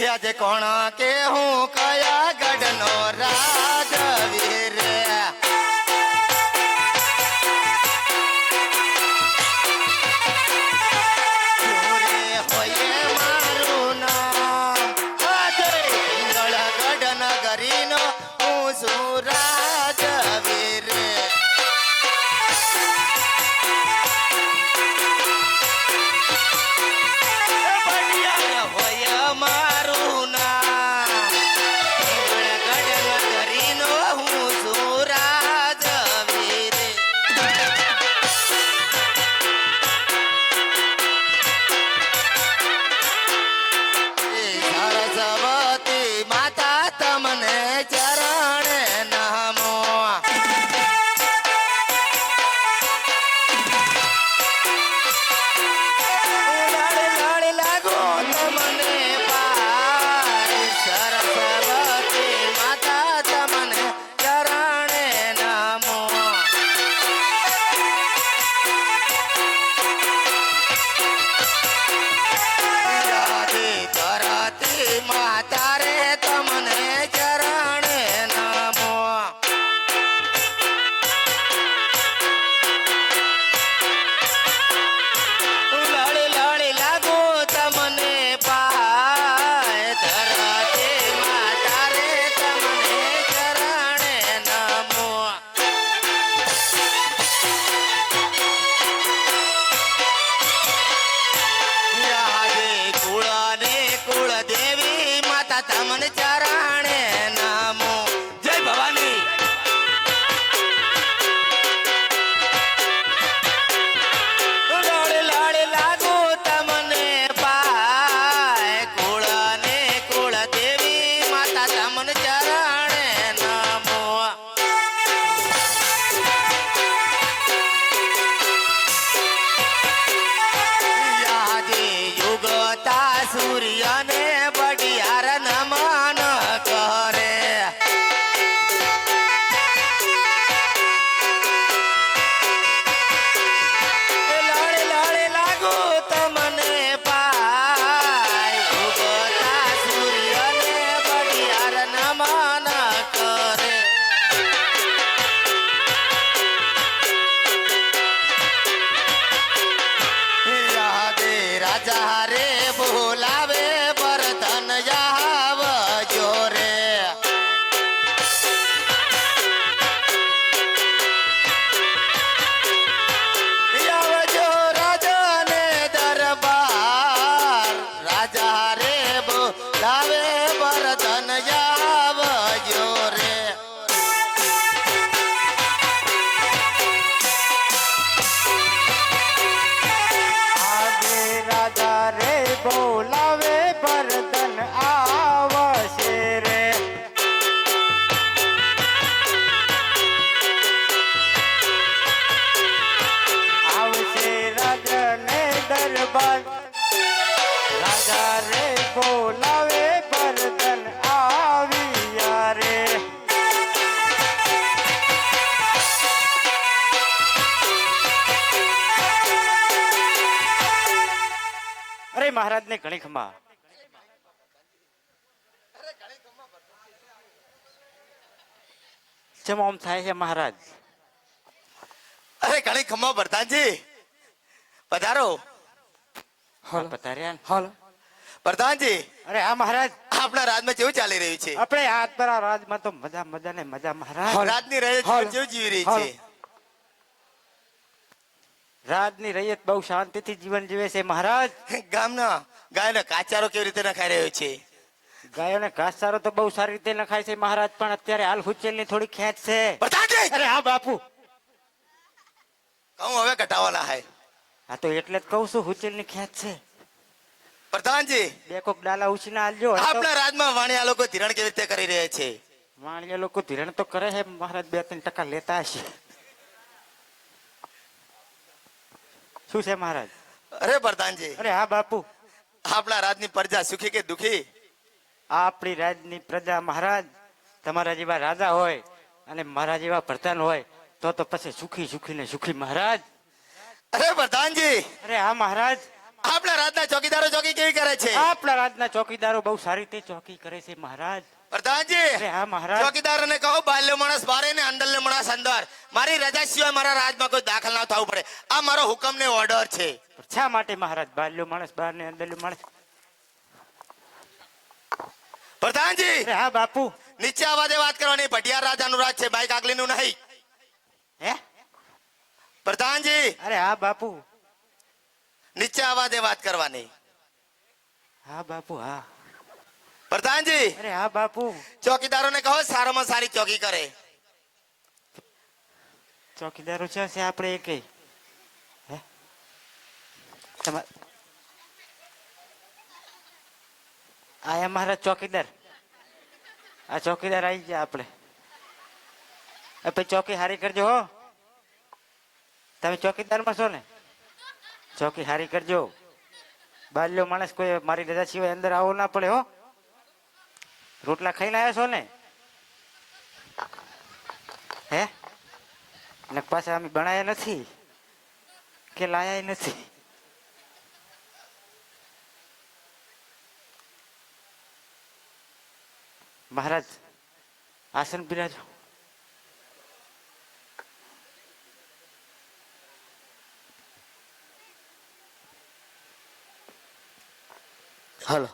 આજે કોણ કે હું કયા ગઢનો રાજવીર તમને ચરણે નમો જય ભવાની લાડે લાગુ તમને પાય કુળ ને કુળ દેવી માતા તમને ચરણે નમો યાદે યુગતા સૂર્યને બડિયાર નમન કરે લાડે લાડે લાગુ તમને પાય ઉગતા સૂર્યને બડિયાર નમન કરે યાદે રાજા રે બોલાવે બરધન આવજો રે આવજો રાજાને દરબાર રાજા રે બોલાવે બરધન આવજો રે આજે રાજા રે બોલાવે બરધન આવશે રે આવશે રાજાને દરબાર રાજા રે બોલાવે બરધન આવ્યા રે અરે મહારાજ ને ઘણી ખમા જેમ આમ થાય છે મહારાજ અરે ઘણી ખમ્મા પ્રધાનજી પધારો પધાર્યા હાલો પ્રધાનજી અરે હા મહારાજ આપણા રાજમાં કેવું ચાલી રહ્યું છે આપણે હાથ પર રાજમાં તો મજા મજા ને મજા મહારાજ રાજની રજત કેવું જીવી રહી છે રાજની રૈયત બહુ શાંતિથી જીવન જીવે છે મહારાજ ગામના ગાયનો કાચારો કેવી રીતે નખાઈ રહ્યો છે ગાયોને ઘાસચારો તો બહુ સારી રીતે નખાય છે મહારાજ પણ અત્યારે હાલ હુચેલની થોડી ખેંચ છે પ્રધાનજી અરે હા બાપુ કહું હવે ઘટાવાના હે હા તો એટલે જ કહું છું હુચેલની ખેંચ છે પ્રધાનજી બે કોક ડાલા ઉછીના આલજો આપણા રાજમાં વાણિયા લોકો ધિરણ કેવી રીતે કરી રહ્યા છે વાણિયા લોકો ધિરણ તો કરે છે મહારાજ 2-3% લેતા હશે શું છે મહારાજ અરે પ્રધાનજી અરે હા બાપુ આપણા રાજની પ્રજા સુખી કે દુખી આપણી રાજની પ્રજા મહારાજ તમારા જેવા રાજા હોય અને મારા જેવા પ્રધાન હોય તો પછી સુખી સુખી ને સુખી મહારાજ અરે પ્રધાનજી અરે હા મહારાજ આપણા રાજના ચોકીદારો ચોકી કેવી કરે છે આ આપણા રાજના ચોકીદારો બહુ સારી રીતે ચોકી કરે છે મહારાજ. પ્રધાનજી અરે હા મહારાજ. ચોકીદારને કહો બાલ્યો માણસ બારે ને અંદરનો માણસ અંદર. મારી રજા સિવાય મારા રાજમાં કોઈ દાખલ ના થવું પડે. આ મારો હુકમ ને ઓર્ડર છે. શા માટે મહારાજ બારલો માણસ બહાર ને અંદરલો માણસ? પ્રધાનજી અરે હા બાપુ. નીચે અવાજે વાત કરવાની. ભટિયાર રાજાનું રાજ છે, બાઈક આગલીનું નહીં. હે? પ્રધાનજી અરે હા બાપુ. નીચે અવાજે વાત કરવાની. હા બાપુ હા. પ્રધાનજી અરે હા બાપુ. ચોકીદારોને કહો સારામાં સારી ચોકી કરે. ચોકીદારો છે આપણે એક હે આયા મહારાજ ચોકીદાર. આ ચોકીદાર આવી ગયા આપણે. પછી ચોકી હારી કરજો હો. તમે ચોકીદારમાં છો ને? ચોકી હારી કરજો. બાલ્યો માણસ કોઈ મારી રજા સિવાય અંદર આવો ના પડે હો. રોટલા ખાઈને આવ્યા છો ને? હે? ને પાછા અમે બનાયા નથી કે લાયા નથી. મહારાજ આસન બિરાજો. હાલો